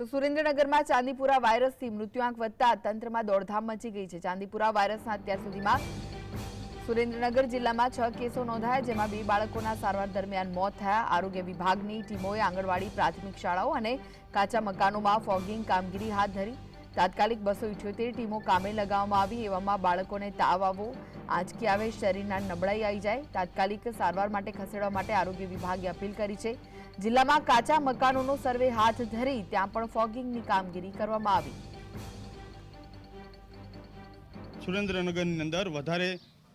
તો સુરેન્દ્રનગરમાં ચાંદીપુરા વાયરસથી મૃત્યુઆંક વધતા તંત્રમાં દોડધામ મચી ગઈ છે। ચાંદીપુરા વાયરસના અત્યાર સુધીમાં સુરેન્દ્રનગર જિલ્લામાં 6 કેસો નોંધાયા, જેમાં 2 બાળકોના સારવાર દરમિયાન મોત થયા। આરોગ્ય વિભાગની ટીમોએ આંગણવાડી, પ્રાથમિક શાળાઓ અને કાચા મકાનોમાં ફોગિંગ કામગીરી હાથ ધરી। તાત્કાલિક 278 ટીમો કામે લગાવવામાં આવી। એવામાં બાળકોને તાવ આવવો, આંચકી આવે, શરીરના નબળાઈ આવી જાય, તાત્કાલિક સારવાર માટે ખસેડવા માટે આરોગ્ય વિભાગે અપીલ કરી છે। જિલ્લામાં કાચા મકાનોનો સર્વે હાથ ધરી ત્યાં પણ ફોગિંગની કામગીરી કરવામાં આવી। સુરેન્દ્રનગરની અંદર વધારે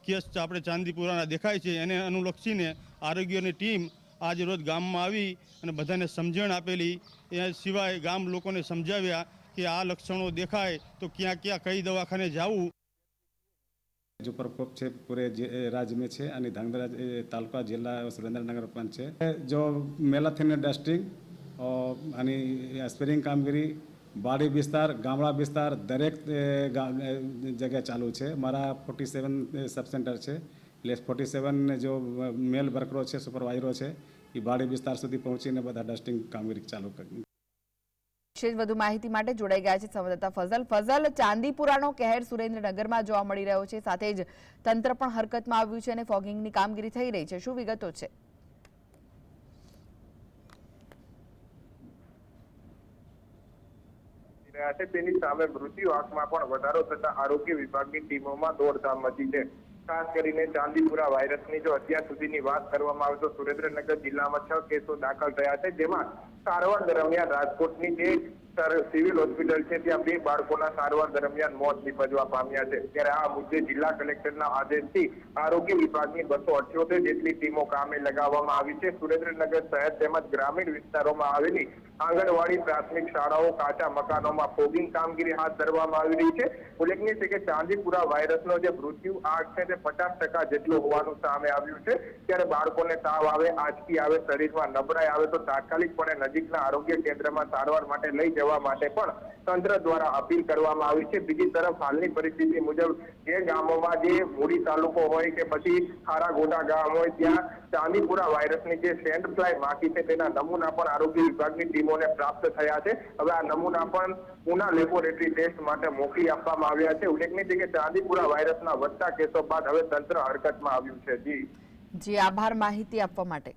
કેસ આપણે ચાંદીપુરાના દેખાય છે, એને અનુલક્ષીને આરોગ્યની ટીમ આજ રોજ ગામમાં આવી અને બધાને સમજણ આપેલી। એ સિવાય ગામ લોકોને સમજાવ્યા કે આ લક્ષણો દેખાય તો ક્યાં ક્યાં કઈ દવાખાને જવું। जो प्रकोप है पूरे राज्य में है અને ધાંગધ્રા તાલુકા જિલ્લા સુરેન્દ્રનગર પણ છે। जो મેલાથીન ડસ્ટિંગ અને સ્પ્રેઇંગ કામગીરી બાડી વિસ્તાર, ગામડા વિસ્તાર દરેક જગ્યાએ ચાલુ છે। મારા 47 સબ સેન્ટર છે, એટલે 47 जो મેલ વર્કરો છે, સુપરવાઇઝરો છે, એ બાડી વિસ્તાર સુધી પહોંચીને બધા ડસ્ટિંગ કામગીરી ચાલુ કરી। વધુ માહિતી માટે જોડાઈ ગયા છે સંવાદદાતા ફઝલ। ફઝલ, ચાંદીપુરાનો કહેર સુરેન્દ્રનગરમાં જોવા મળી રહ્યો છે, સાથે જ તંત્ર પણ હરકતમાં આવ્યું છે અને ફોગિંગની કામગીરી થઈ રહી છે, શું વિગતો છે? તેની સામે મૃત્યુ આંકમાં પણ વધારો થતા આરોગ્ય વિભાગની ટીમોમાં દોડધામ મચી છે। ખાસ કરીને ચાંદીપુરા વાયરસની જો અત્યાર સુધીની વાત કરવામાં આવે તો સુરેન્દ્રનગર જિલ્લામાં 6 કેસો દાખલ થયા છે, જેમાં સારવાર દરમિયાન રાજકોટની જે સિવિલ હોસ્પિટલ છે ત્યાં 2 બાળકોના સારવાર દરમિયાન મોત નિપજવા પામ્યા છે। ત્યારે આ મુદ્દે જિલ્લા કલેક્ટરના આદેશથી આરોગ્ય વિભાગની 278 જેટલી ટીમો કામે લગાવવામાં આવી છે। સુરેન્દ્રનગર શહેર તેમજ ગ્રામીણ વિસ્તારોમાં આવેલી આંગણવાડી, પ્રાથમિક શાળાઓ, કાચા મકાનોમાં ફોગિંગ કામગીરી હાથ ધરવામાં આવી રહી છે। ઉલ્લેખનીય છે કે ચાંદીપુરા વાયરસનો જે મૃત્યુ આંક છે તે 50% જેટલો હોવાનું સામે આવ્યું છે। ત્યારે બાળકોને તાવ આવે, આંચકી આવે, શરીરમાં નબળાઈ આવે તો તાત્કાલિકપણે નજીકના આરોગ્ય કેન્દ્રમાં સારવાર માટે લઈ જવા માટે પણ તંત્ર દ્વારા અપીલ કરવામાં આવી છે। બીજી તરફ હાલની પરિસ્થિતિ મુજબ જે ગામોમાં જે મૂડી તાલુકો હોય કે પછી ખારાગોડા ગામ હોય ત્યાં ચાંદીપુરા વાયરસની જે સેન્ડ ફ્લાય માખી છે તેના નમૂના પણ આરોગ્ય વિભાગની ટીમોને પ્રાપ્ત થયા છે। હવે આ નમૂના પણ પુના લેબોરેટરી ટેસ્ટ માટે મોકલી આપવામાં આવ્યા છે। ઉલ્લેખનીય છે કે ચાંદીપુરા વાયરસના વધતા કેસો બાદ હવે તંત્ર હરકતમાં આવ્યું છે। જી આભાર માહિતી આપવા માટે।